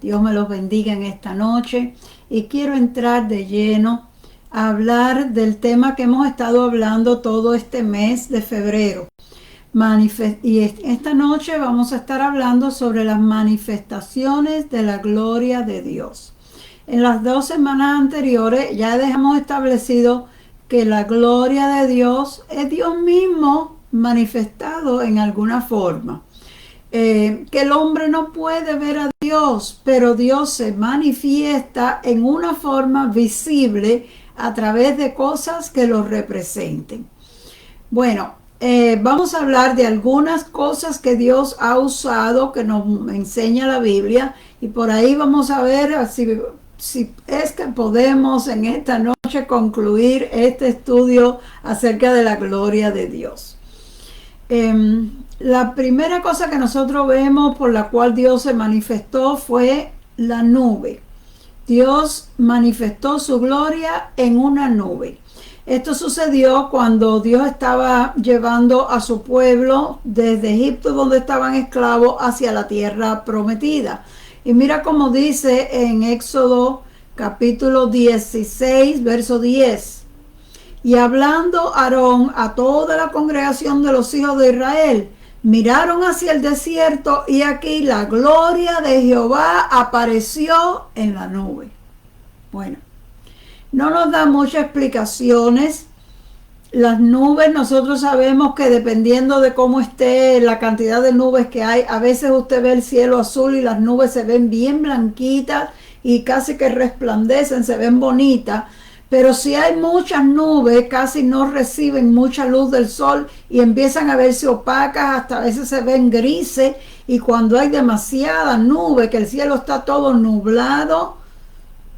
Dios me los bendiga en esta noche y quiero entrar de lleno a hablar del tema que hemos estado hablando todo este mes de febrero. Y esta noche vamos a estar hablando sobre las manifestaciones de la gloria de Dios. En las 2 semanas anteriores ya dejamos establecido que la gloria de Dios es Dios mismo manifestado en alguna forma. Que el hombre no puede ver a Dios, pero Dios se manifiesta en una forma visible a través de cosas que lo representen. Bueno, vamos a hablar de algunas cosas que Dios ha usado, que nos enseña la Biblia, y por ahí vamos a ver si es que podemos en esta noche concluir este estudio acerca de la gloria de Dios. La primera cosa que nosotros vemos por la cual Dios se manifestó fue la nube. Dios manifestó su gloria en una nube. Esto sucedió cuando Dios estaba llevando a su pueblo desde Egipto, donde estaban esclavos, hacia la tierra prometida. Y mira cómo dice en Éxodo capítulo 16, verso 10. Y hablando Aarón a toda la congregación de los hijos de Israel, miraron hacia el desierto y aquí la gloria de Jehová apareció en la nube. Bueno, no nos da muchas explicaciones. Las nubes, nosotros sabemos que dependiendo de cómo esté la cantidad de nubes que hay, a veces usted ve el cielo azul y las nubes se ven bien blanquitas y casi que resplandecen, se ven bonitas. Pero si hay muchas nubes, casi no reciben mucha luz del sol y empiezan a verse opacas, hasta a veces se ven grises. Y cuando hay demasiada nube, que el cielo está todo nublado,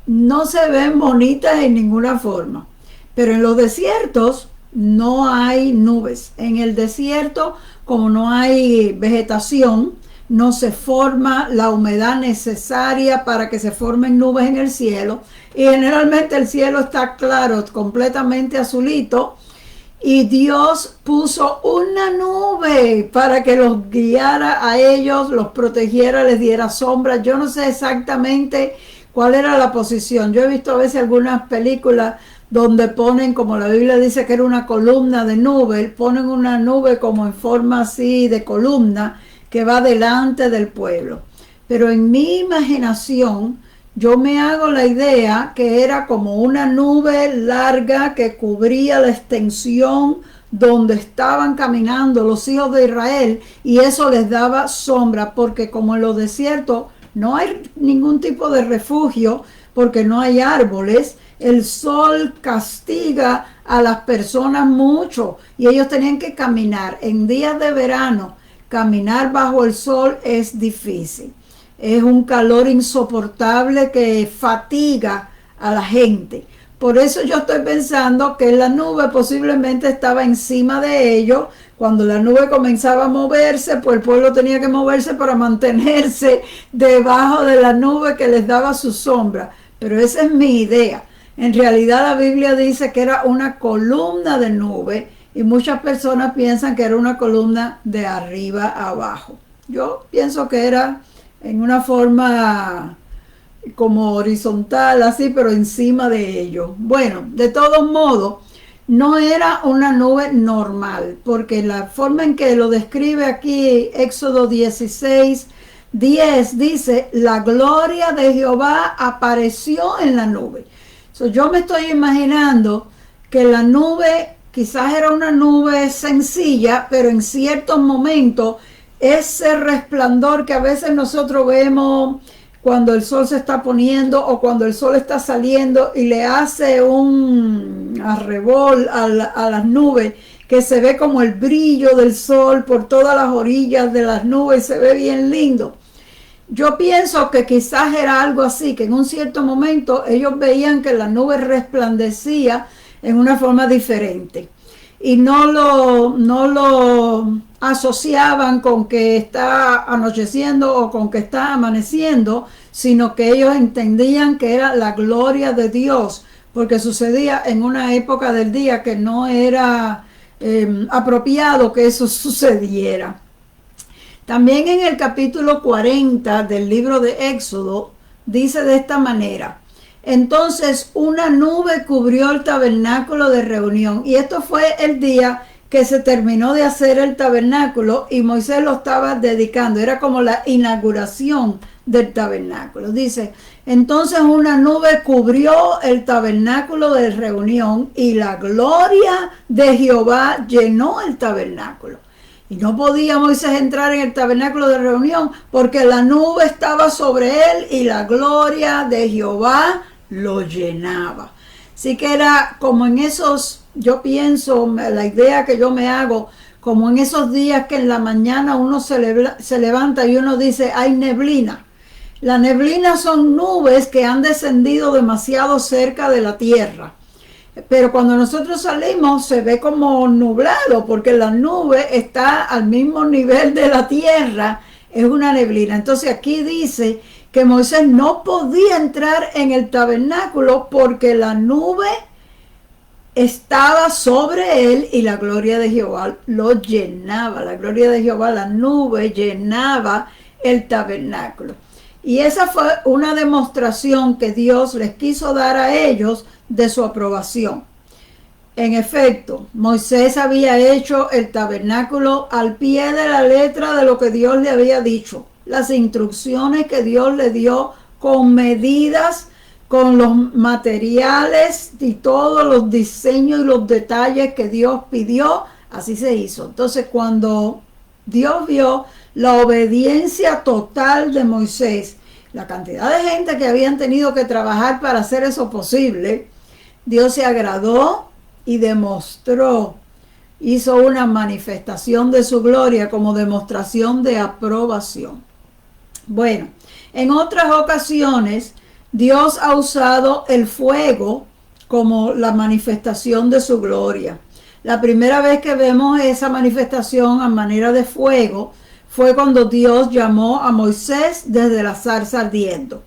no se ven bonitas en ninguna forma. Pero en los desiertos no hay nubes. En el desierto, como no hay vegetación, no se forma la humedad necesaria para que se formen nubes en el cielo. Y generalmente el cielo está claro, completamente azulito. Y Dios puso una nube para que los guiara a ellos, los protegiera, les diera sombra. Yo no sé exactamente cuál era la posición. Yo he visto a veces algunas películas donde ponen, como la Biblia dice que era una columna de nube, ponen una nube como en forma así de columna que va delante del pueblo. Pero en mi imaginación yo me hago la idea que era como una nube larga que cubría la extensión donde estaban caminando los hijos de Israel, y eso les daba sombra, porque como en los desiertos no hay ningún tipo de refugio, porque no hay árboles, el sol castiga a las personas mucho y ellos tenían que caminar en días de verano. Caminar bajo el sol es difícil. Es un calor insoportable que fatiga a la gente. Por eso yo estoy pensando que la nube posiblemente estaba encima de ellos. Cuando la nube comenzaba a moverse, pues el pueblo tenía que moverse para mantenerse debajo de la nube que les daba su sombra. Pero esa es mi idea. En realidad la Biblia dice que era una columna de nube y muchas personas piensan que era una columna de arriba a abajo. Yo pienso que era en una forma como horizontal, así, pero encima de ellos. Bueno, de todos modos, no era una nube normal, porque la forma en que lo describe aquí Éxodo 16, 10 dice, la gloria de Jehová apareció en la nube. Yo me estoy imaginando que la nube quizás era una nube sencilla, pero en ciertos momentos ese resplandor que a veces nosotros vemos cuando el sol se está poniendo o cuando el sol está saliendo y le hace un arrebol a las nubes, que se ve como el brillo del sol por todas las orillas de las nubes, se ve bien lindo. Yo pienso que quizás era algo así, que en un cierto momento ellos veían que la nube resplandecía en una forma diferente y no lo asociaban con que está anocheciendo o con que está amaneciendo, sino que ellos entendían que era la gloria de Dios, porque sucedía en una época del día que no era apropiado que eso sucediera. También en el capítulo 40 del libro de Éxodo dice de esta manera: entonces una nube cubrió el tabernáculo de reunión. Y esto fue el día que se terminó de hacer el tabernáculo y Moisés lo estaba dedicando. Era como la inauguración del tabernáculo. Dice, entonces una nube cubrió el tabernáculo de reunión y la gloria de Jehová llenó el tabernáculo. Y no podía Moisés entrar en el tabernáculo de reunión porque la nube estaba sobre él y la gloria de Jehová lo llenaba. Así que era como en esos, yo pienso, la idea que yo me hago, como en esos días que en la mañana uno se levanta y uno dice, hay neblina. La neblina son nubes que han descendido demasiado cerca de la tierra. Pero cuando nosotros salimos se ve como nublado porque la nube está al mismo nivel de la tierra, es una neblina. Entonces aquí dice que Moisés no podía entrar en el tabernáculo porque la nube estaba sobre él y la gloria de Jehová lo llenaba. La gloria de Jehová, la nube llenaba el tabernáculo. Y esa fue una demostración que Dios les quiso dar a ellos de su aprobación. En efecto, Moisés había hecho el tabernáculo al pie de la letra de lo que Dios le había dicho. Las instrucciones que Dios le dio con medidas, con los materiales y todos los diseños y los detalles que Dios pidió, así se hizo. Entonces, cuando Dios vio la obediencia total de Moisés, la cantidad de gente que habían tenido que trabajar para hacer eso posible, Dios se agradó y demostró, hizo una manifestación de su gloria como demostración de aprobación. Bueno, en otras ocasiones, Dios ha usado el fuego como la manifestación de su gloria. La primera vez que vemos esa manifestación a manera de fuego fue cuando Dios llamó a Moisés desde la zarza ardiendo.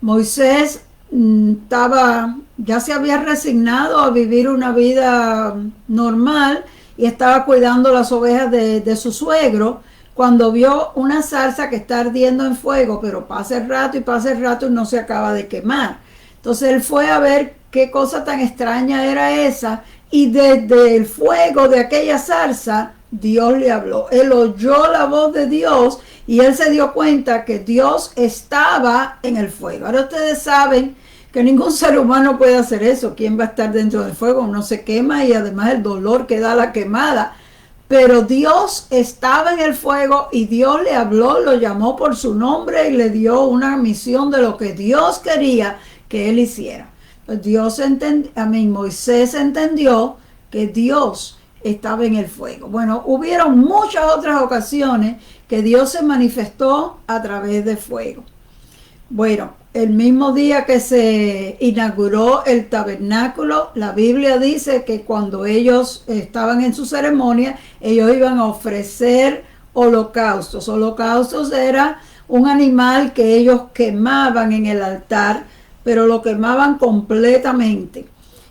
Moisés ya se había resignado a vivir una vida normal y estaba cuidando las ovejas de su suegro, cuando vio una zarza que está ardiendo en fuego, pero pasa el rato y no se acaba de quemar. Entonces él fue a ver qué cosa tan extraña era esa, y desde el fuego de aquella zarza Dios le habló. Él oyó la voz de Dios y él se dio cuenta que Dios estaba en el fuego. Ahora ustedes saben que ningún ser humano puede hacer eso. ¿Quién va a estar dentro del fuego? No se quema, y además el dolor que da la quemada. Pero Dios estaba en el fuego y Dios le habló, lo llamó por su nombre y le dio una misión de lo que Dios quería que él hiciera. Pues Moisés entendió que Dios estaba en el fuego. Bueno, hubieron muchas otras ocasiones que Dios se manifestó a través de fuego. Bueno, el mismo día que se inauguró el tabernáculo, la Biblia dice que cuando ellos estaban en su ceremonia, ellos iban a ofrecer holocaustos. Holocaustos era un animal que ellos quemaban en el altar, pero lo quemaban completamente.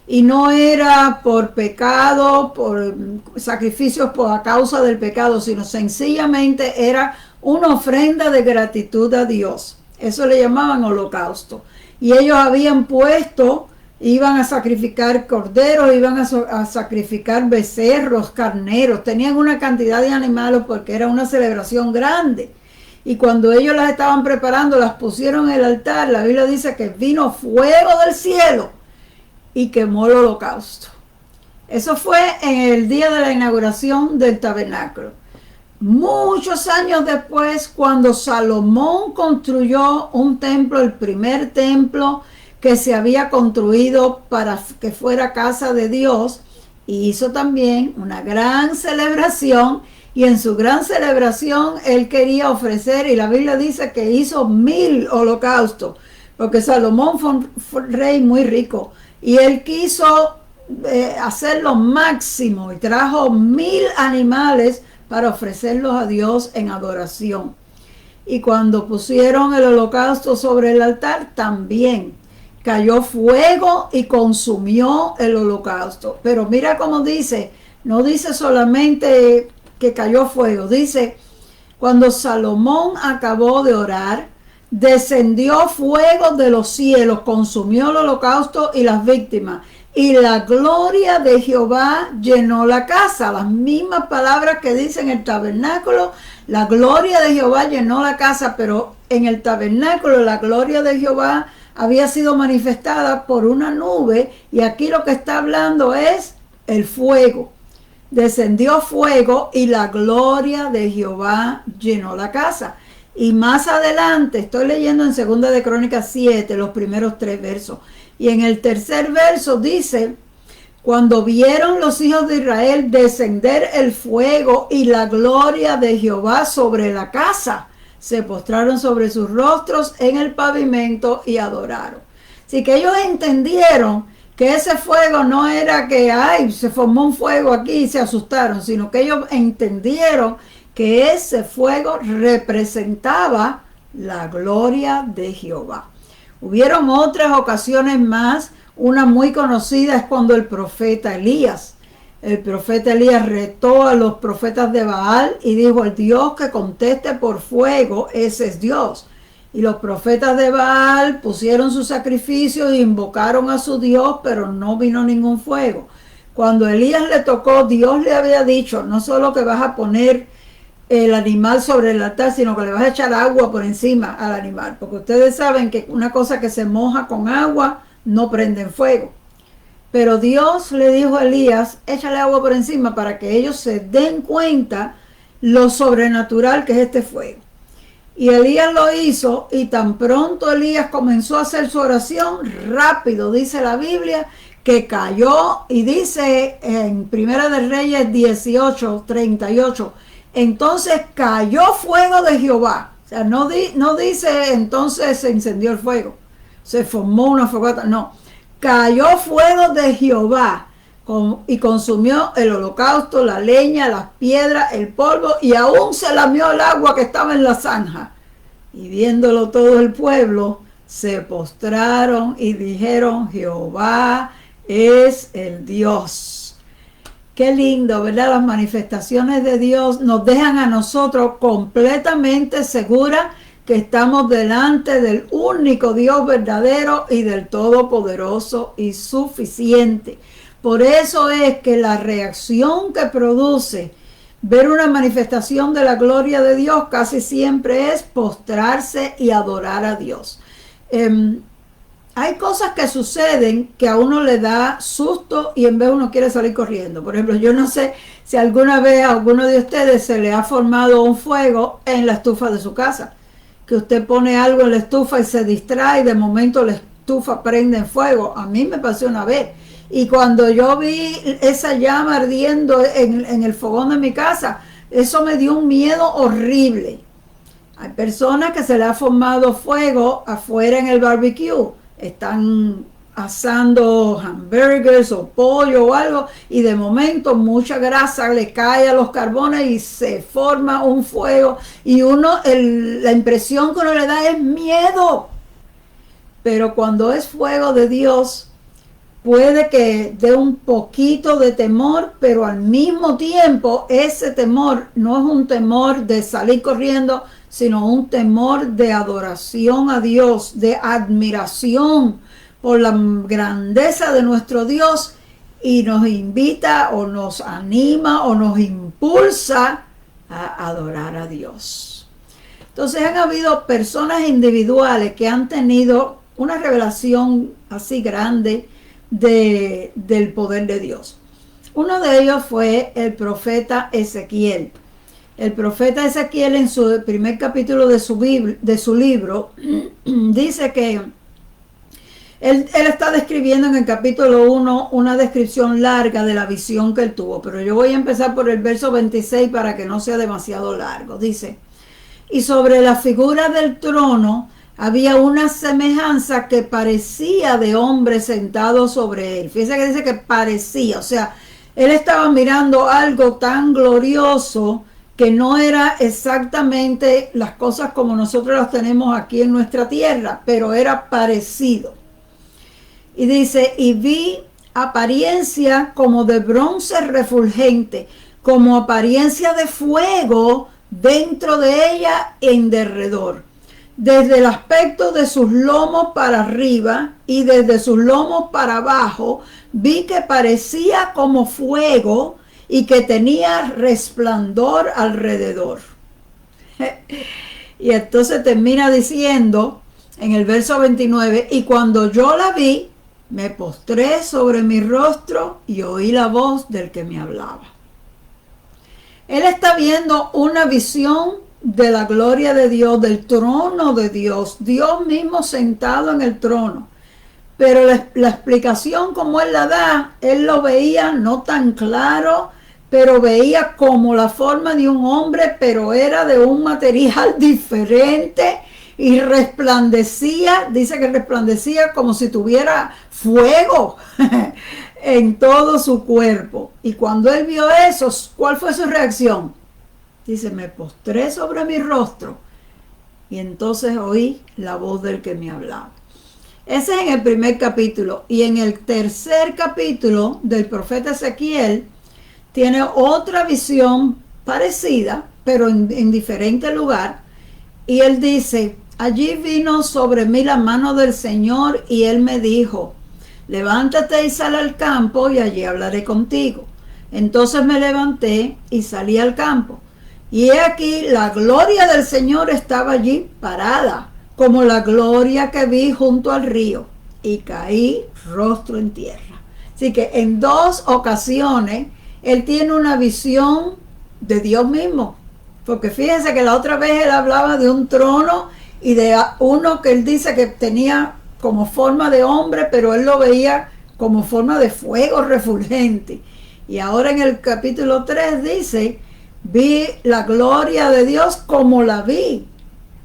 Y no era por pecado, por sacrificios a causa del pecado, sino sencillamente era una ofrenda de gratitud a Dios. Eso le llamaban holocausto. Y ellos habían iban a sacrificar corderos, iban a sacrificar becerros, carneros. Tenían una cantidad de animales porque era una celebración grande. Y cuando ellos las estaban preparando, las pusieron en el altar. La Biblia dice que vino fuego del cielo y quemó el holocausto. Eso fue en el día de la inauguración del tabernáculo. Muchos años después, cuando Salomón construyó un templo, el primer templo que se había construido para que fuera casa de Dios, hizo también una gran celebración, y en su gran celebración él quería ofrecer, y la Biblia dice que hizo 1000 holocaustos, porque Salomón fue un rey muy rico, y él quiso hacer lo máximo, y trajo 1000 animales para ofrecerlos a Dios en adoración. Y cuando pusieron el holocausto sobre el altar, también cayó fuego y consumió el holocausto. Pero mira cómo dice, no dice solamente que cayó fuego, dice Cuando Salomón acabó de orar, descendió fuego de los cielos, consumió el holocausto y las víctimas, y la gloria de Jehová llenó la casa. Las mismas palabras que dice en el tabernáculo, la gloria de Jehová llenó la casa, pero en el tabernáculo la gloria de Jehová había sido manifestada por una nube, y aquí lo que está hablando es el fuego. Descendió fuego y la gloria de Jehová llenó la casa. Y más adelante, estoy leyendo en 2 de Crónicas 7, los primeros 3 versos. Y en el tercer verso dice, cuando vieron los hijos de Israel descender el fuego y la gloria de Jehová sobre la casa, se postraron sobre sus rostros en el pavimento y adoraron. Así que ellos entendieron que ese fuego no era que, ay, se formó un fuego aquí y se asustaron, sino que ellos entendieron que ese fuego representaba la gloria de Jehová. Hubieron otras ocasiones más. Una muy conocida es cuando el profeta Elías retó a los profetas de Baal y dijo, el Dios que conteste por fuego, ese es Dios. Y los profetas de Baal pusieron su sacrificio e invocaron a su Dios, pero no vino ningún fuego. Cuando Elías le tocó, Dios le había dicho, no solo que vas a poner el animal sobre el altar, sino que le vas a echar agua por encima al animal, porque ustedes saben que una cosa que se moja con agua no prende en fuego. Pero Dios le dijo a Elías, échale agua por encima para que ellos se den cuenta lo sobrenatural que es este fuego. Y Elías lo hizo, y tan pronto Elías comenzó a hacer su oración, rápido dice la Biblia, que cayó, y dice en Primera de Reyes 18:38, entonces cayó fuego de Jehová. O sea, no dice entonces se encendió el fuego, se formó una fogata, no. Cayó fuego de Jehová y consumió el holocausto, la leña, las piedras, el polvo, y aún se lamió el agua que estaba en la zanja. Y viéndolo todo el pueblo, se postraron y dijeron, Jehová es el Dios. Qué lindo, ¿verdad? Las manifestaciones de Dios nos dejan a nosotros completamente seguras que estamos delante del único Dios verdadero y del Todopoderoso y suficiente. Por eso es que la reacción que produce ver una manifestación de la gloria de Dios casi siempre es postrarse y adorar a Dios. Hay cosas que suceden que a uno le da susto y en vez uno quiere salir corriendo. Por ejemplo, yo no sé si alguna vez a alguno de ustedes se le ha formado un fuego en la estufa de su casa. Que usted pone algo en la estufa y se distrae y de momento la estufa prende en fuego. A mí me pasó una vez. Y cuando yo vi esa llama ardiendo en el fogón de mi casa, eso me dio un miedo horrible. Hay personas que se le ha formado fuego afuera en el barbecue. Están asando hamburgers o pollo o algo y de momento mucha grasa le cae a los carbones y se forma un fuego y la impresión que uno le da es miedo. Pero cuando es fuego de Dios, puede que dé un poquito de temor, pero al mismo tiempo ese temor no es un temor de salir corriendo, sino un temor de adoración a Dios, de admiración por la grandeza de nuestro Dios, y nos invita o nos anima o nos impulsa a adorar a Dios. Entonces han habido personas individuales que han tenido una revelación así grande del poder de Dios. Uno de ellos fue el profeta Ezequiel. El profeta Ezequiel en su primer capítulo de su libro dice que él está describiendo en el capítulo 1 una descripción larga de la visión que él tuvo, pero yo voy a empezar por el verso 26 para que no sea demasiado largo. Dice, y sobre la figura del trono había una semejanza que parecía de hombre sentado sobre él. Fíjense que dice que parecía, o sea, él estaba mirando algo tan glorioso que no era exactamente las cosas como nosotros las tenemos aquí en nuestra tierra, pero era parecido. Y dice, y vi apariencia como de bronce refulgente, como apariencia de fuego dentro de ella en derredor, desde el aspecto de sus lomos para arriba y desde sus lomos para abajo, vi que parecía como fuego y que tenía resplandor alrededor. Y entonces termina diciendo en el verso 29, y cuando yo la vi, me postré sobre mi rostro y oí la voz del que me hablaba. Él está viendo una visión de la gloria de Dios, del trono de Dios, Dios mismo sentado en el trono. Pero la explicación como él la da, él lo veía no tan claro, pero veía como la forma de un hombre, pero era de un material diferente y resplandecía, dice que resplandecía como si tuviera fuego en todo su cuerpo. Y cuando él vio eso, ¿cuál fue su reacción? Dice, me postré sobre mi rostro y entonces oí la voz del que me hablaba. Ese es en el primer capítulo. Y en el tercer capítulo del profeta Ezequiel tiene otra visión parecida, pero en diferente lugar. Y él dice, allí vino sobre mí la mano del Señor y él me dijo, levántate y sal al campo y allí hablaré contigo. Entonces me levanté y salí al campo. Y he aquí la gloria del Señor estaba allí parada, como la gloria que vi junto al río, y caí rostro en tierra. Así que en dos ocasiones él tiene una visión de Dios mismo, porque fíjense que la otra vez él hablaba de un trono y de uno que él dice que tenía como forma de hombre, pero él lo veía como forma de fuego refulgente. Y ahora en el capítulo 3 dice, vi la gloria de Dios como la vi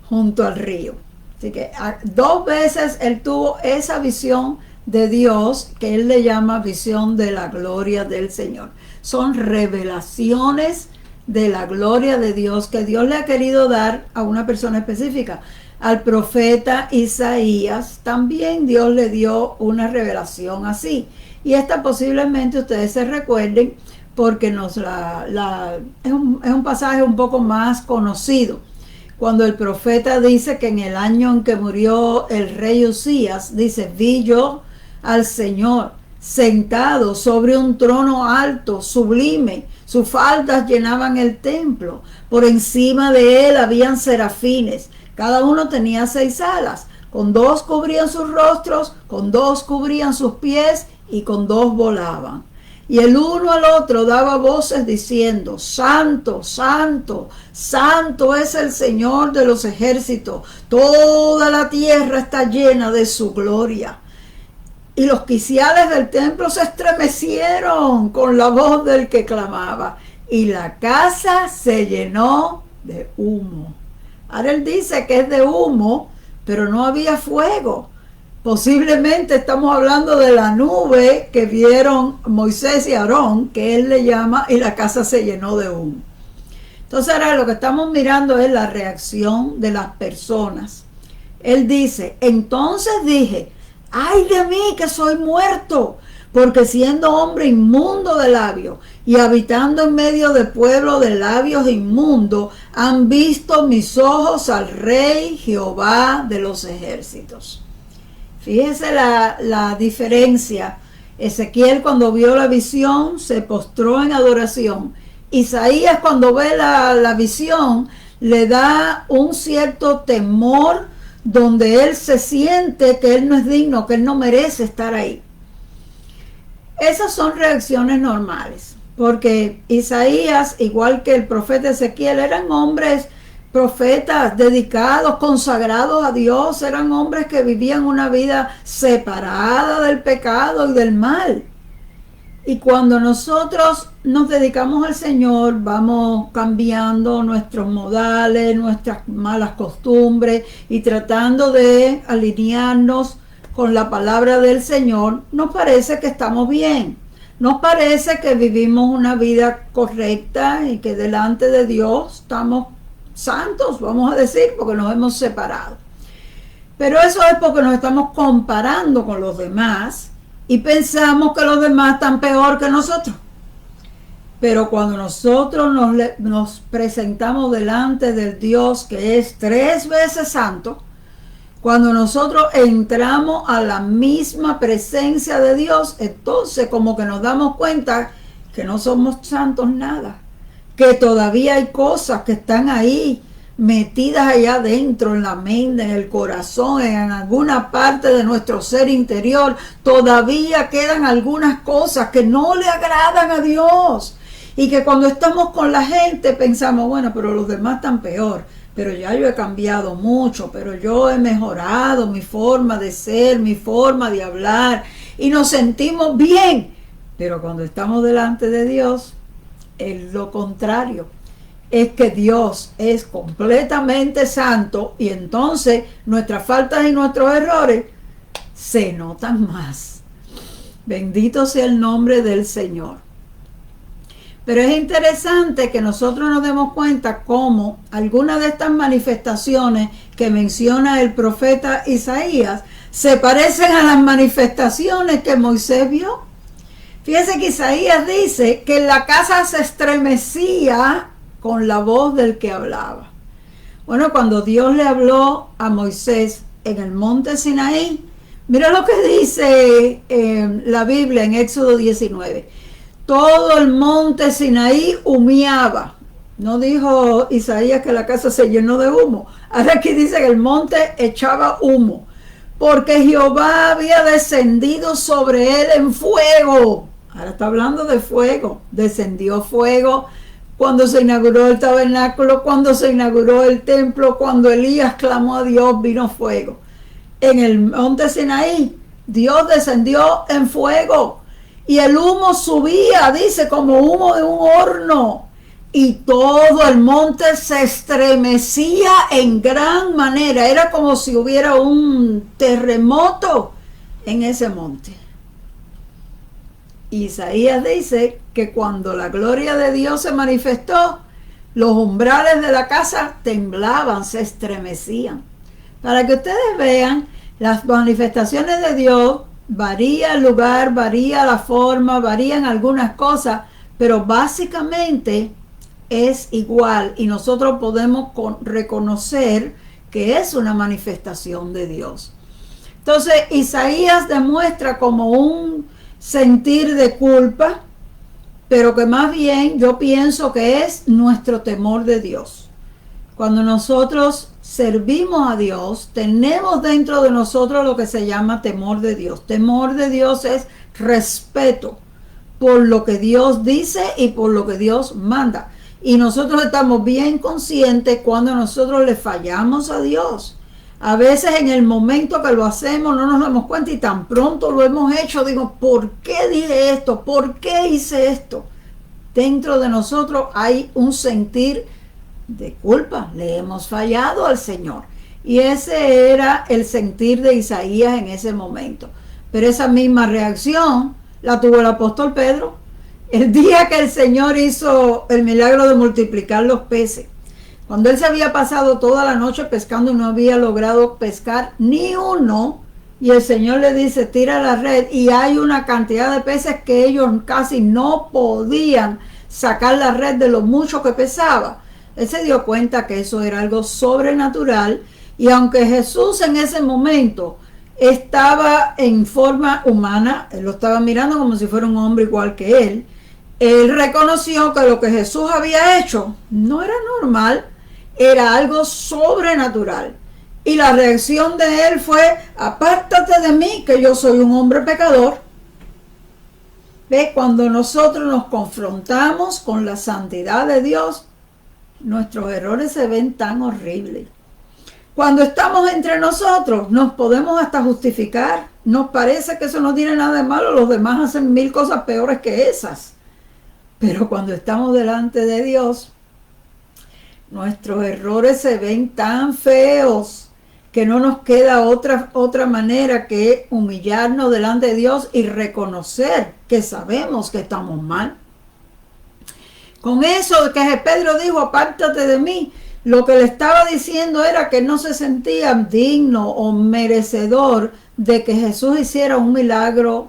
junto al río. Así que dos veces él tuvo esa visión de Dios que él le llama visión de la gloria del Señor. Son revelaciones de la gloria de Dios que Dios le ha querido dar a una persona específica. Al profeta Isaías también Dios le dio una revelación así. Y esta posiblemente ustedes se recuerden porque es un pasaje un poco más conocido. Cuando el profeta dice que en el año en que murió el rey Usías, dice, vi yo al Señor sentado sobre un trono alto, sublime, sus faldas llenaban el templo, por encima de él habían serafines, cada uno tenía 6 alas, con 2 cubrían sus rostros, con 2 cubrían sus pies y con 2 volaban. Y el uno al otro daba voces diciendo, Santo, Santo, Santo es el Señor de los ejércitos, toda la tierra está llena de su gloria. Y los quiciales del templo se estremecieron con la voz del que clamaba, y la casa se llenó de humo. Ahora él dice que es de humo, pero no había fuego. Posiblemente estamos hablando de la nube que vieron Moisés y Aarón, que él le llama, y la casa se llenó de humo. Entonces ahora lo que estamos mirando es la reacción de las personas. Él dice, entonces dije, ay de mí que soy muerto, porque siendo hombre inmundo de labios y habitando en medio de pueblo de labios inmundos, han visto mis ojos al Rey Jehová de los ejércitos. Fíjense la diferencia. Ezequiel cuando vio la visión se postró en adoración. Isaías cuando ve la visión le da un cierto temor donde él se siente que él no es digno, que él no merece estar ahí. Esas son reacciones normales, porque Isaías, igual que el profeta Ezequiel, eran hombres profetas dedicados, consagrados a Dios, eran hombres que vivían una vida separada del pecado y del mal. Y cuando nosotros nos dedicamos al Señor, vamos cambiando nuestros modales, nuestras malas costumbres y tratando de alinearnos con la palabra del Señor, nos parece que estamos bien. Nos parece que vivimos una vida correcta y que delante de Dios estamos santos, vamos a decir, porque nos hemos separado. Pero eso es porque nos estamos comparando con los demás y pensamos que los demás están peor que nosotros. Pero cuando nosotros nos presentamos delante del Dios que es 3 veces santo, cuando nosotros entramos a la misma presencia de Dios, entonces como que nos damos cuenta que no somos santos nada, que todavía hay cosas que están ahí metidas allá adentro, en la mente, en el corazón, en alguna parte de nuestro ser interior. Todavía quedan algunas cosas que no le agradan a Dios, y que cuando estamos con la gente pensamos, bueno, pero los demás están peor, pero ya yo he cambiado mucho, pero yo he mejorado mi forma de ser, mi forma de hablar, y nos sentimos bien. Pero cuando estamos delante de Dios, es lo contrario. Es que Dios es completamente santo, y entonces nuestras faltas y nuestros errores se notan más. Bendito sea el nombre del Señor. Pero es interesante que nosotros nos demos cuenta cómo algunas de estas manifestaciones que menciona el profeta Isaías se parecen a las manifestaciones que Moisés vio. Fíjese que Isaías dice que la casa se estremecía con la voz del que hablaba. Bueno, cuando Dios le habló a Moisés en el monte Sinaí, mira lo que dice la Biblia en Éxodo 19. Todo el monte Sinaí humeaba. No dijo Isaías que la casa se llenó de humo. Ahora aquí dice que el monte echaba humo, porque Jehová había descendido sobre él en fuego. Ahora está hablando de fuego. Descendió fuego cuando se inauguró el tabernáculo, cuando se inauguró el templo, cuando Elías clamó a Dios, vino fuego. En el monte Sinaí, Dios descendió en fuego. Y el humo subía, dice, como humo de un horno. Y todo el monte se estremecía en gran manera. Era como si hubiera un terremoto en ese monte. Isaías dice que cuando la gloria de Dios se manifestó, los umbrales de la casa temblaban, se estremecían. Para que ustedes vean, las manifestaciones de Dios varía el lugar, varía la forma, varían algunas cosas, pero básicamente es igual, y nosotros podemos reconocer que es una manifestación de Dios. Entonces Isaías demuestra como un sentir de culpa, pero que más bien yo pienso que es nuestro temor de Dios. Cuando nosotros servimos a Dios, tenemos dentro de nosotros lo que se llama temor de Dios. Temor de Dios es respeto por lo que Dios dice y por lo que Dios manda. Y nosotros estamos bien conscientes cuando nosotros le fallamos a Dios. A veces en el momento que lo hacemos no nos damos cuenta, y tan pronto lo hemos hecho, digo, ¿por qué dije esto? ¿Por qué hice esto? Dentro de nosotros hay un sentir de culpa, le hemos fallado al Señor. Y ese era el sentir de Isaías en ese momento. Pero esa misma reacción la tuvo el apóstol Pedro el día que el Señor hizo el milagro de multiplicar los peces. Cuando él se había pasado toda la noche pescando y no había logrado pescar ni uno, y el Señor le dice, tira la red, y hay una cantidad de peces que ellos casi no podían sacar la red de lo mucho que pesaba. Él se dio cuenta que eso era algo sobrenatural, y aunque Jesús en ese momento estaba en forma humana, él lo estaba mirando como si fuera un hombre igual que él reconoció que lo que Jesús había hecho no era normal, era algo sobrenatural. Y la reacción de él fue, apártate de mí, que yo soy un hombre pecador. ¿Ve? Cuando nosotros nos confrontamos con la santidad de Dios, nuestros errores se ven tan horribles. Cuando estamos entre nosotros, nos podemos hasta justificar. Nos parece que eso no tiene nada de malo, los demás hacen 1000 cosas peores que esas. Pero cuando estamos delante de Dios, nuestros errores se ven tan feos que no nos queda otra manera que humillarnos delante de Dios y reconocer que sabemos que estamos mal. Con eso que Pedro dijo, apártate de mí, lo que le estaba diciendo era que no se sentía digno o merecedor de que Jesús hiciera un milagro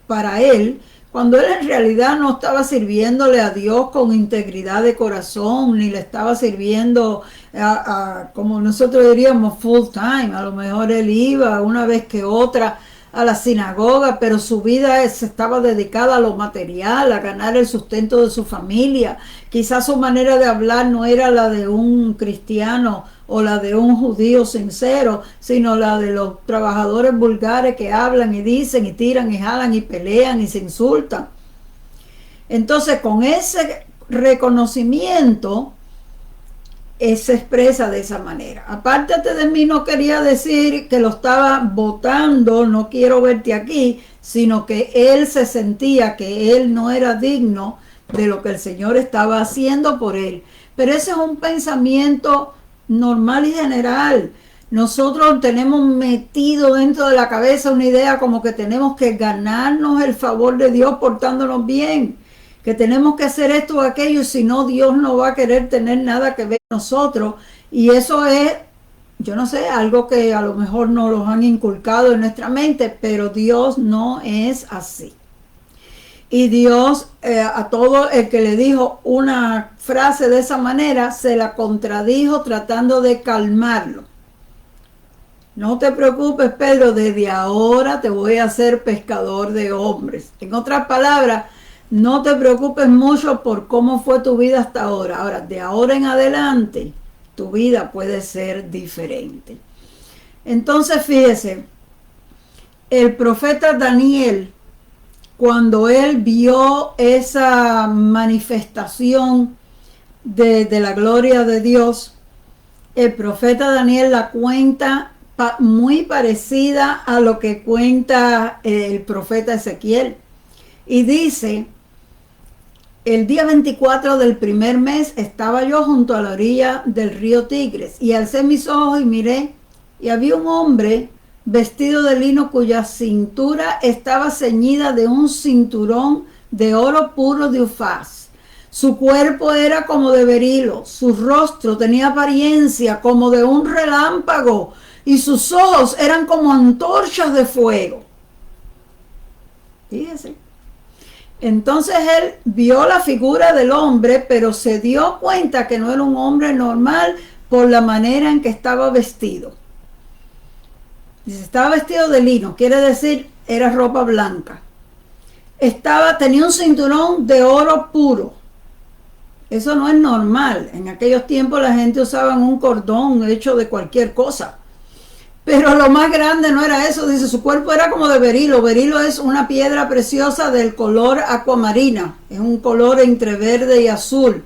para él, cuando él en realidad no estaba sirviéndole a Dios con integridad de corazón, ni le estaba sirviendo como nosotros diríamos full time. A lo mejor él iba una vez que otra a la sinagoga, pero su vida se estaba dedicada a lo material, a ganar el sustento de su familia. Quizás su manera de hablar no era la de un cristiano o la de un judío sincero, sino la de los trabajadores vulgares que hablan y dicen y tiran y jalan y pelean y se insultan. Entonces, con ese reconocimiento, se expresa de esa manera. Apártate de mí no quería decir que lo estaba votando, no quiero verte aquí, sino que él se sentía que él no era digno de lo que el Señor estaba haciendo por él. Pero ese es un pensamiento normal y general. Nosotros tenemos metido dentro de la cabeza una idea como que tenemos que ganarnos el favor de Dios portándonos bien, que tenemos que hacer esto o aquello, si no Dios no va a querer tener nada que ver con nosotros. Y eso es, yo no sé, algo que a lo mejor nos lo han inculcado en nuestra mente, pero Dios no es así. Y Dios a todo el que le dijo una frase de esa manera, se la contradijo tratando de calmarlo. No te preocupes, Pedro, desde ahora te voy a hacer pescador de hombres. En otras palabras, no te preocupes mucho por cómo fue tu vida hasta ahora. Ahora, de ahora en adelante, tu vida puede ser diferente. Entonces, fíjese, el profeta Daniel, cuando él vio esa manifestación de la gloria de Dios, el profeta Daniel la cuenta muy parecida a lo que cuenta el profeta Ezequiel. Y dice: el día 24 del primer mes estaba yo junto a la orilla del río Tigres, y alcé mis ojos y miré, y había un hombre vestido de lino cuya cintura estaba ceñida de un cinturón de oro puro de Ufaz. Su cuerpo era como de berilo, su rostro tenía apariencia como de un relámpago, y sus ojos eran como antorchas de fuego. Fíjese. Entonces él vio la figura del hombre, pero se dio cuenta que no era un hombre normal por la manera en que estaba vestido. Dice, estaba vestido de lino, quiere decir, era ropa blanca. Tenía un cinturón de oro puro. Eso no es normal. En aquellos tiempos la gente usaba un cordón hecho de cualquier cosa. Pero lo más grande no era eso. Dice, su cuerpo era como de berilo. Berilo es una piedra preciosa del color acuamarina. Es un color entre verde y azul.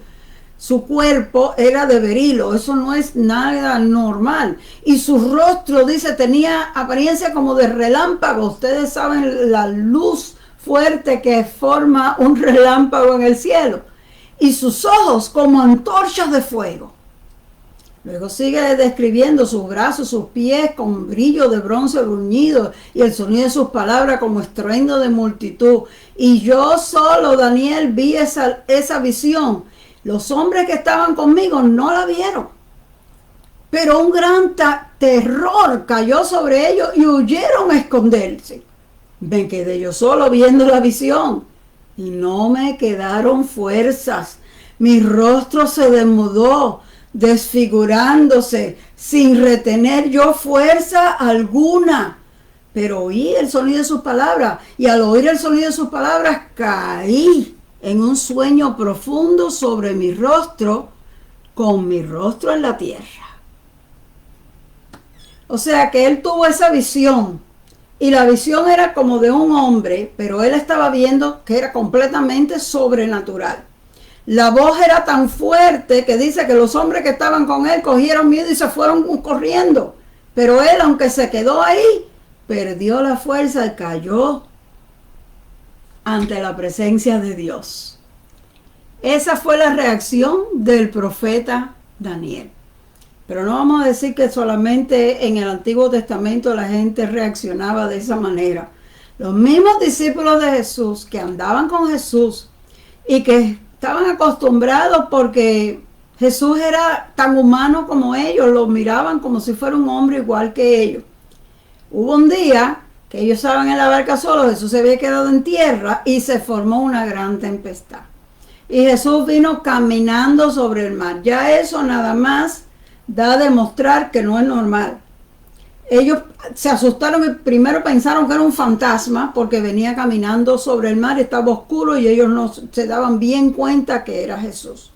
Su cuerpo era de berilo. Eso no es nada normal. Y su rostro, dice, tenía apariencia como de relámpago. Ustedes saben la luz fuerte que forma un relámpago en el cielo. Y sus ojos como antorchas de fuego. Luego sigue describiendo sus brazos, sus pies con brillo de bronce bruñido, y el sonido de sus palabras como estruendo de multitud. Y yo solo, Daniel, vi esa visión. Los hombres que estaban conmigo no la vieron. Pero un gran terror cayó sobre ellos y huyeron a esconderse. Me quedé yo solo viendo la visión y no me quedaron fuerzas. Mi rostro se desmudó, desfigurándose, sin retener yo fuerza alguna. Pero oí el sonido de sus palabras, y al oír el sonido de sus palabras caí en un sueño profundo sobre mi rostro, con mi rostro en la tierra. O sea que él tuvo esa visión, y la visión era como de un hombre, pero él estaba viendo que era completamente sobrenatural. La voz era tan fuerte que dice que los hombres que estaban con él cogieron miedo y se fueron corriendo. Pero él, aunque se quedó ahí, perdió la fuerza y cayó ante la presencia de Dios. Esa fue la reacción del profeta Daniel. Pero no vamos a decir que solamente en el Antiguo Testamento la gente reaccionaba de esa manera. Los mismos discípulos de Jesús que andaban con Jesús y que estaban acostumbrados porque Jesús era tan humano como ellos, lo miraban como si fuera un hombre igual que ellos. Hubo un día que ellos estaban en la barca solos, Jesús se había quedado en tierra y se formó una gran tempestad. Y Jesús vino caminando sobre el mar. Ya eso nada más da a demostrar que no es normal. Ellos se asustaron y primero pensaron que era un fantasma porque venía caminando sobre el mar, estaba oscuro y ellos no se daban bien cuenta que era Jesús.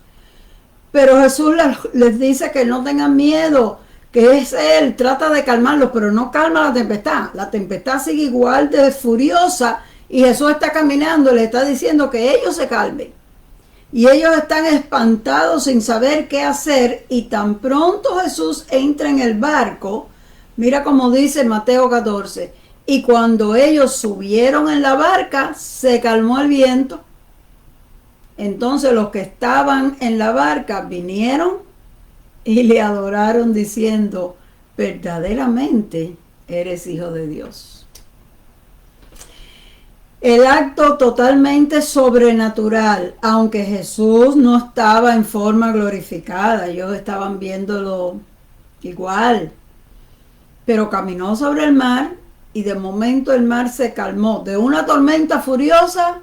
Pero Jesús les dice que no tengan miedo, que es Él, trata de calmarlos, pero no calma la tempestad. La tempestad sigue igual de furiosa y Jesús está caminando y le está diciendo que ellos se calmen. Y ellos están espantados sin saber qué hacer y tan pronto Jesús entra en el barco, mira como dice Mateo 14, y cuando ellos subieron en la barca, se calmó el viento. Entonces los que estaban en la barca vinieron y le adoraron diciendo, verdaderamente eres hijo de Dios. El acto totalmente sobrenatural, aunque Jesús no estaba en forma glorificada, ellos estaban viéndolo igual, pero caminó sobre el mar y de momento el mar se calmó. De una tormenta furiosa,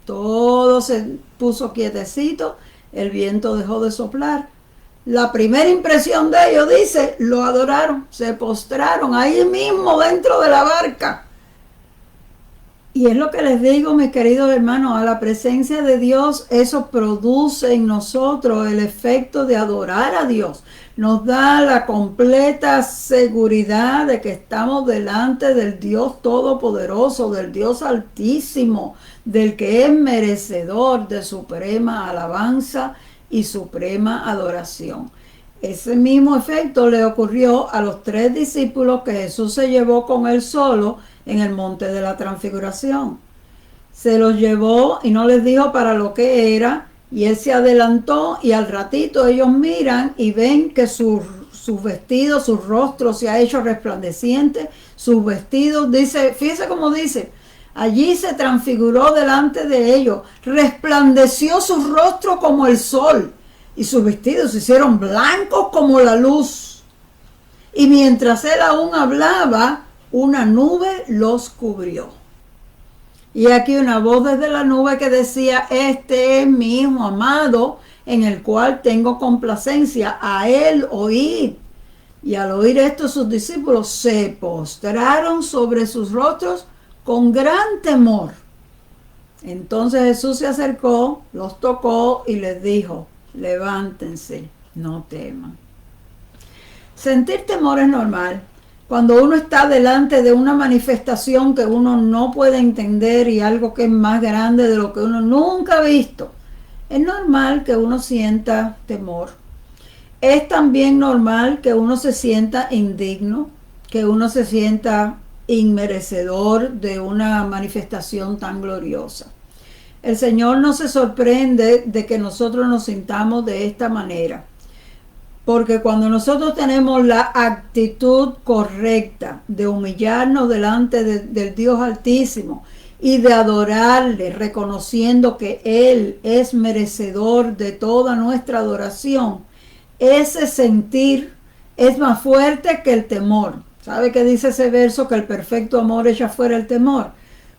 todo se puso quietecito, el viento dejó de soplar. La primera impresión de ellos, dice, lo adoraron, se postraron ahí mismo dentro de la barca. Y es lo que les digo, mis queridos hermanos, a la presencia de Dios, eso produce en nosotros el efecto de adorar a Dios. Nos da la completa seguridad de que estamos delante del Dios Todopoderoso, del Dios Altísimo, del que es merecedor de suprema alabanza y suprema adoración. Ese mismo efecto le ocurrió a los 3 discípulos que Jesús se llevó con él solo en el monte de la transfiguración. Se los llevó y no les dijo para lo que era, y él se adelantó y al ratito ellos miran y ven que sus vestidos, su rostro se ha hecho resplandeciente, sus vestidos, dice, fíjese cómo dice, allí se transfiguró delante de ellos, resplandeció su rostro como el sol y sus vestidos se hicieron blancos como la luz. Y mientras él aún hablaba, una nube los cubrió. Y aquí una voz desde la nube que decía, este es mi Hijo amado, en el cual tengo complacencia, a él oíd. Y al oír esto sus discípulos se postraron sobre sus rostros con gran temor. Entonces Jesús se acercó, los tocó y les dijo, levántense, no teman. Sentir temor es normal. Cuando uno está delante de una manifestación que uno no puede entender y algo que es más grande de lo que uno nunca ha visto, es normal que uno sienta temor. Es también normal que uno se sienta indigno, que uno se sienta inmerecedor de una manifestación tan gloriosa. El Señor no se sorprende de que nosotros nos sintamos de esta manera. Porque cuando nosotros tenemos la actitud correcta de humillarnos delante del Dios Altísimo y de adorarle, reconociendo que Él es merecedor de toda nuestra adoración, ese sentir es más fuerte que el temor. ¿Sabe qué dice ese verso? Que el perfecto amor echa fuera el temor.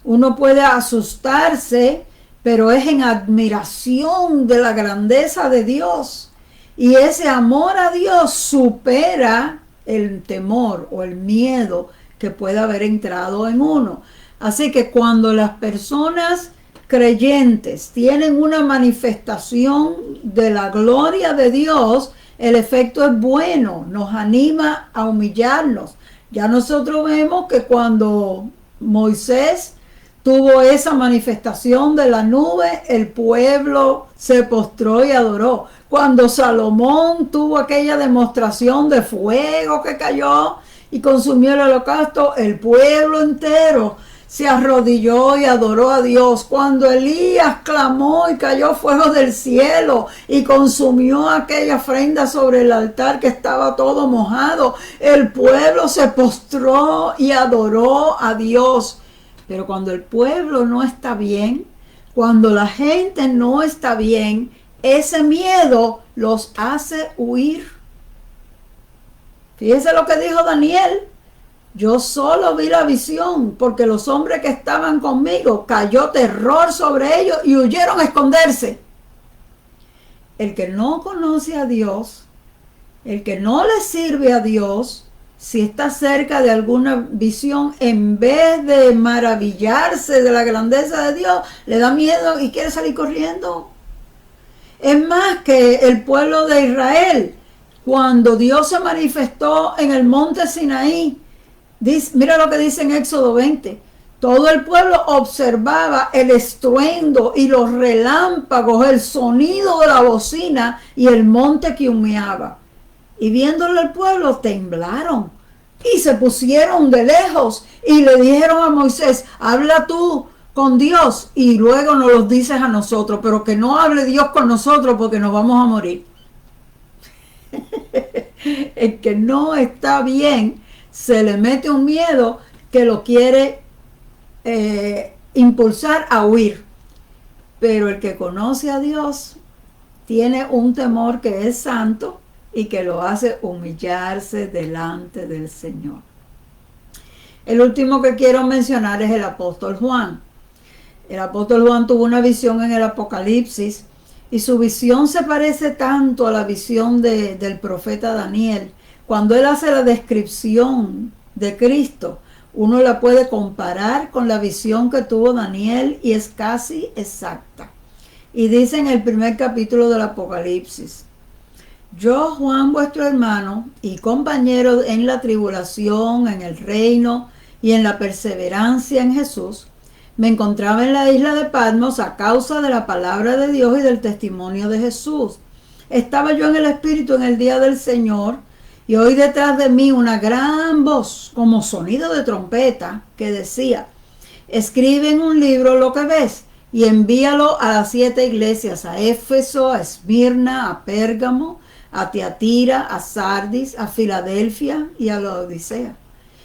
Uno puede asustarse, pero es en admiración de la grandeza de Dios. Y ese amor a Dios supera el temor o el miedo que pueda haber entrado en uno. Así que cuando las personas creyentes tienen una manifestación de la gloria de Dios, el efecto es bueno, nos anima a humillarnos. Ya nosotros vemos que cuando Moisés tuvo esa manifestación de la nube, el pueblo se postró y adoró. Cuando Salomón tuvo aquella demostración de fuego que cayó y consumió el holocausto, el pueblo entero se arrodilló y adoró a Dios. Cuando Elías clamó y cayó fuego del cielo y consumió aquella ofrenda sobre el altar que estaba todo mojado, el pueblo se postró y adoró a Dios. Pero cuando el pueblo no está bien, cuando la gente no está bien, ese miedo los hace huir. Fíjese lo que dijo Daniel. Yo solo vi la visión, porque los hombres que estaban conmigo cayó terror sobre ellos y huyeron a esconderse. El que no conoce a Dios, el que no le sirve a Dios, si está cerca de alguna visión, en vez de maravillarse de la grandeza de Dios, le da miedo y quiere salir corriendo. Es más que el pueblo de Israel, cuando Dios se manifestó en el monte Sinaí, mira lo que dice en Éxodo 20. Todo el pueblo observaba el estruendo y los relámpagos, el sonido de la bocina y el monte que humeaba. Y viéndolo el pueblo, temblaron y se pusieron de lejos y le dijeron a Moisés, habla tú con Dios y luego nos los dices a nosotros, pero que no hable Dios con nosotros porque nos vamos a morir. El que no está bien, se le mete un miedo que lo quiere impulsar a huir. Pero el que conoce a Dios tiene un temor que es santo y que lo hace humillarse delante del Señor. El último que quiero mencionar es el apóstol Juan. El apóstol Juan tuvo una visión en el Apocalipsis y su visión se parece tanto a la visión del profeta Daniel. Cuando él hace la descripción de Cristo, uno la puede comparar con la visión que tuvo Daniel y es casi exacta. Y dice en el primer capítulo del Apocalipsis, yo, Juan, vuestro hermano y compañero en la tribulación, en el reino y en la perseverancia en Jesús, me encontraba en la isla de Patmos a causa de la palabra de Dios y del testimonio de Jesús. Estaba yo en el Espíritu en el día del Señor y oí detrás de mí una gran voz, como sonido de trompeta, que decía, escribe en un libro lo que ves y envíalo a las 7 iglesias, a Éfeso, a Esmirna, a Pérgamo, a Tiatira, a Sardis, a Filadelfia y a la Odisea.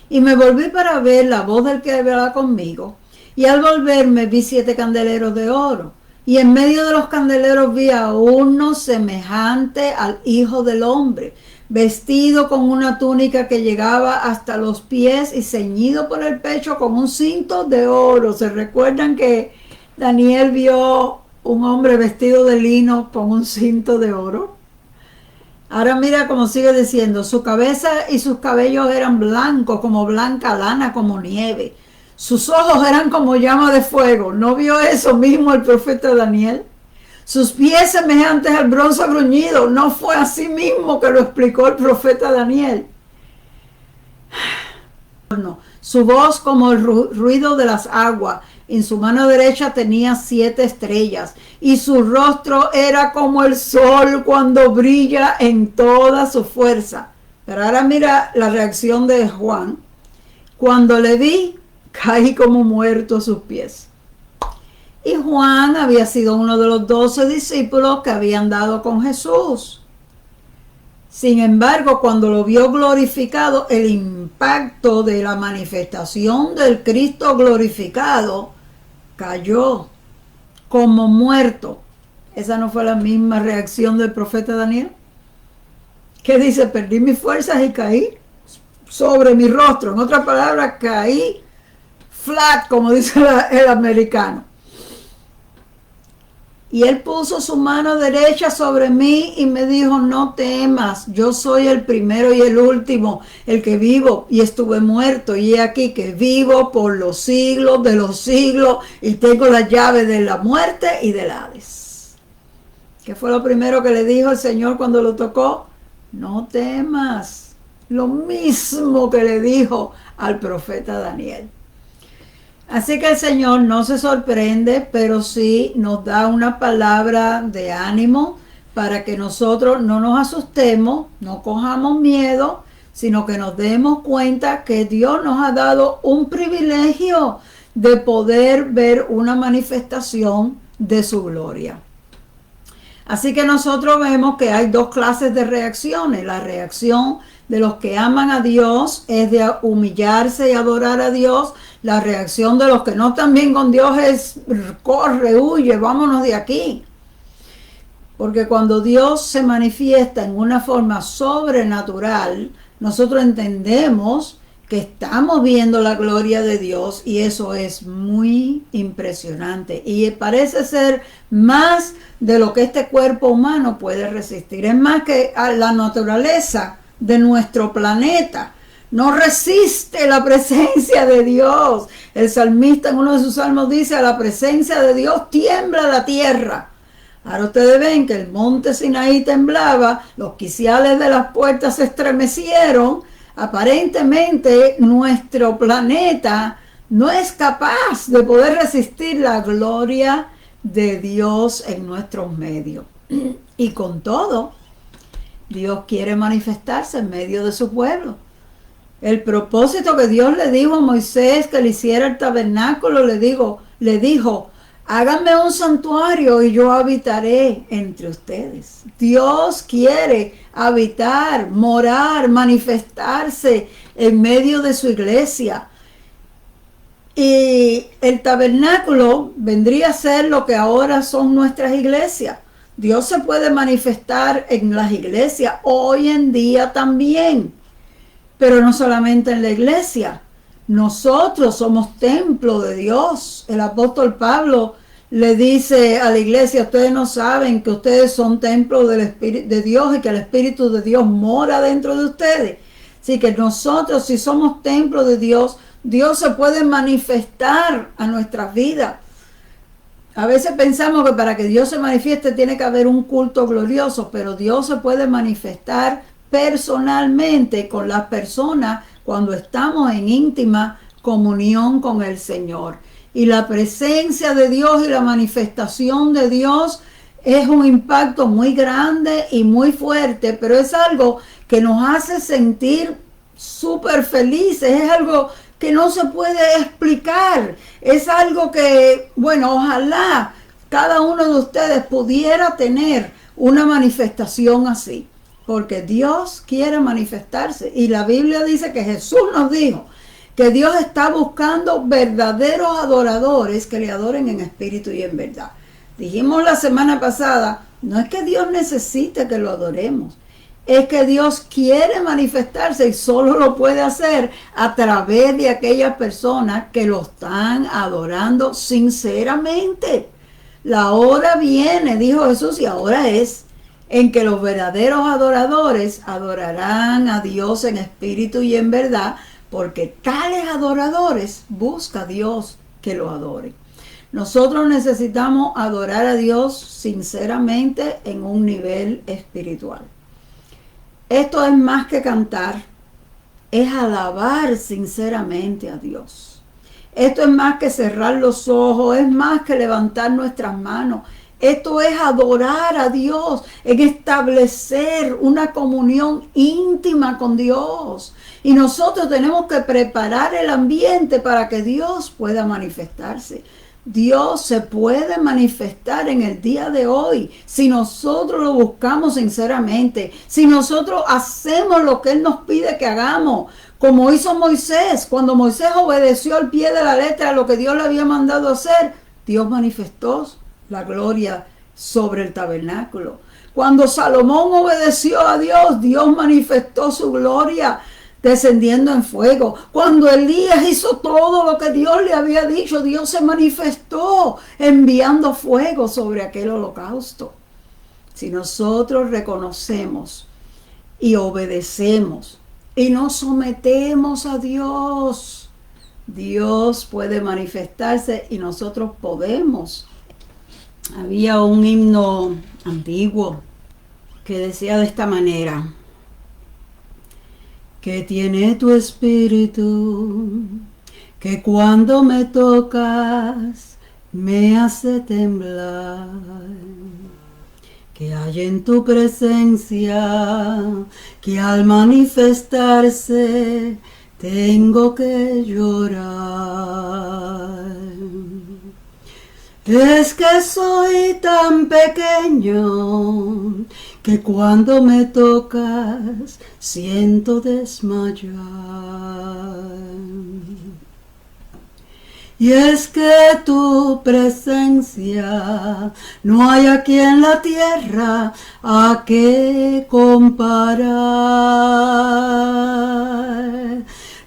Y me volví para ver la voz del que hablaba conmigo, y al volverme vi 7 candeleros de oro, y en medio de los candeleros vi a uno semejante al Hijo del Hombre, vestido con una túnica que llegaba hasta los pies y ceñido por el pecho con un cinto de oro. ¿Se recuerdan que Daniel vio un hombre vestido de lino con un cinto de oro? Ahora mira cómo sigue diciendo, su cabeza y sus cabellos eran blancos como blanca lana, como nieve. Sus ojos eran como llama de fuego. ¿No vio eso mismo el profeta Daniel? Sus pies semejantes al bronce bruñido. ¿No fue así mismo que lo explicó el profeta Daniel? Su voz como el ruido de las aguas. En su mano derecha tenía 7 estrellas y su rostro era como el sol cuando brilla en toda su fuerza. Pero ahora mira la reacción de Juan. Cuando le vi, caí como muerto a sus pies. Y Juan había sido uno de los 12 discípulos que habían dado con Jesús. Sin embargo, cuando lo vio glorificado, el impacto de la manifestación del Cristo glorificado, cayó como muerto. ¿Esa no fue la misma reacción del profeta Daniel? ¿Qué dice? Perdí mis fuerzas y caí sobre mi rostro. En otras palabras, caí flat, como dice el americano. Y él puso su mano derecha sobre mí y me dijo, no temas, yo soy el primero y el último, el que vivo y estuve muerto. Y he aquí que vivo por los siglos de los siglos y tengo la llave de la muerte y del Hades. ¿Qué fue lo primero que le dijo el Señor cuando lo tocó? No temas. Lo mismo que le dijo al profeta Daniel. Así que el Señor no se sorprende, pero sí nos da una palabra de ánimo para que nosotros no nos asustemos, no cojamos miedo, sino que nos demos cuenta que Dios nos ha dado un privilegio de poder ver una manifestación de su gloria. Así que nosotros vemos que hay 2 clases de reacciones. La reacción de los que aman a Dios es de humillarse y adorar a Dios. La reacción de los que no están bien con Dios es corre, huye, vámonos de aquí. Porque cuando Dios se manifiesta en una forma sobrenatural, nosotros entendemos que estamos viendo la gloria de Dios y eso es muy impresionante y parece ser más de lo que este cuerpo humano puede resistir. Es más que a la naturaleza de nuestro planeta no resiste la presencia de Dios. El salmista en uno de sus salmos dice: a la presencia de Dios tiembla la tierra. Ahora ustedes ven que el monte Sinaí temblaba, los quiciales de las puertas se estremecieron. Aparentemente nuestro planeta no es capaz de poder resistir la gloria de Dios en nuestros medios. Y con todo, Dios quiere manifestarse en medio de su pueblo. El propósito que Dios le dijo a Moisés que le hiciera el tabernáculo, le dijo: háganme un santuario y yo habitaré entre ustedes. Dios quiere habitar, morar, manifestarse en medio de su iglesia. Y el tabernáculo vendría a ser lo que ahora son nuestras iglesias. Dios se puede manifestar en las iglesias hoy en día también, pero no solamente en la iglesia. Nosotros somos templo de Dios. El apóstol Pablo le dice a la iglesia: ustedes no saben que ustedes son templo del Espíritu de Dios y que el Espíritu de Dios mora dentro de ustedes. Así que nosotros, si somos templo de Dios, Dios se puede manifestar a nuestras vidas. A veces pensamos que para que Dios se manifieste tiene que haber un culto glorioso, pero Dios se puede manifestar personalmente con las personas cuando estamos en íntima comunión con el Señor. Y la presencia de Dios y la manifestación de Dios es un impacto muy grande y muy fuerte, pero es algo que nos hace sentir súper felices, es algo que no se puede explicar, es algo que, bueno, ojalá cada uno de ustedes pudiera tener una manifestación así, porque Dios quiere manifestarse y la Biblia dice que Jesús nos dijo que Dios está buscando verdaderos adoradores que le adoren en espíritu y en verdad. Dijimos la semana pasada, no es que Dios necesite que lo adoremos, es que Dios quiere manifestarse y solo lo puede hacer a través de aquellas personas que lo están adorando sinceramente. La hora viene, dijo Jesús, y ahora es, en que los verdaderos adoradores adorarán a Dios en espíritu y en verdad, porque tales adoradores busca a Dios que lo adore. Nosotros necesitamos adorar a Dios sinceramente en un nivel espiritual. Esto es más que cantar, es alabar sinceramente a Dios. Esto es más que cerrar los ojos, es más que levantar nuestras manos. Esto es adorar a Dios, en establecer una comunión íntima con Dios. Y nosotros tenemos que preparar el ambiente para que Dios pueda manifestarse. Dios se puede manifestar en el día de hoy si nosotros lo buscamos sinceramente, si nosotros hacemos lo que Él nos pide que hagamos, como hizo Moisés. Cuando Moisés obedeció al pie de la letra a lo que Dios le había mandado hacer, Dios manifestó la gloria sobre el tabernáculo. Cuando Salomón obedeció a Dios, Dios manifestó su gloria descendiendo en fuego. Cuando Elías hizo todo lo que Dios le había dicho, Dios se manifestó enviando fuego sobre aquel holocausto. Si nosotros reconocemos y obedecemos y nos sometemos a Dios, Dios puede manifestarse y nosotros podemos. Había un himno antiguo que decía de esta manera: que tiene tu espíritu, que cuando me tocas me hace temblar, que hay en tu presencia, que al manifestarse tengo que llorar. Es que soy tan pequeño que cuando me tocas siento desmayar. Y es que tu presencia no hay aquí en la tierra a qué comparar.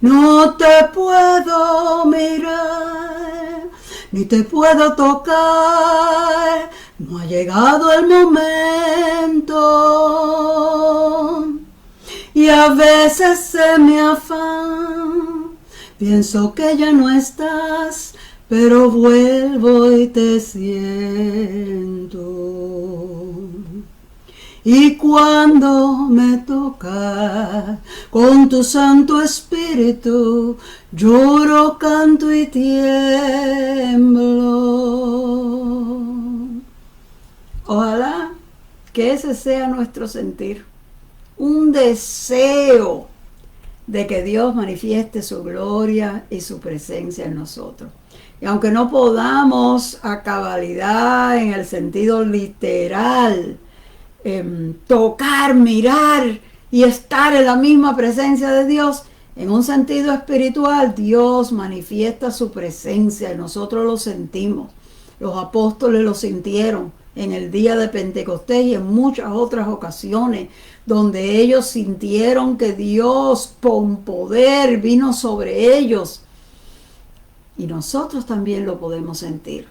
No te puedo mirar, ni te puedo tocar, no ha llegado el momento. Y a veces se me afán, pienso que ya no estás, pero vuelvo y te siento. Y cuando me toca con tu Santo Espíritu, lloro, canto y tiemblo. Ojalá que ese sea nuestro sentir, un deseo de que Dios manifieste su gloria y su presencia en nosotros. Y aunque no podamos a cabalidad en el sentido literal, tocar, mirar y estar en la misma presencia de Dios, en un sentido espiritual, Dios manifiesta su presencia y nosotros lo sentimos. Los apóstoles lo sintieron en el día de Pentecostés y en muchas otras ocasiones donde ellos sintieron que Dios con poder vino sobre ellos. Y nosotros también lo podemos sentir.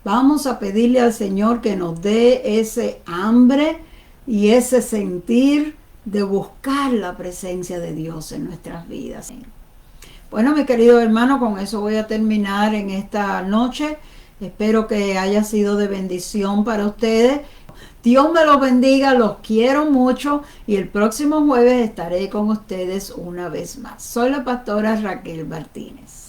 Vamos a pedirle al Señor que nos dé ese hambre y ese sentir de buscar la presencia de Dios en nuestras vidas. Bueno, mi querido hermano, con eso voy a terminar en esta noche. Espero que haya sido de bendición para ustedes. Dios me los bendiga, los quiero mucho y el próximo jueves estaré con ustedes una vez más. Soy la pastora Raquel Martínez.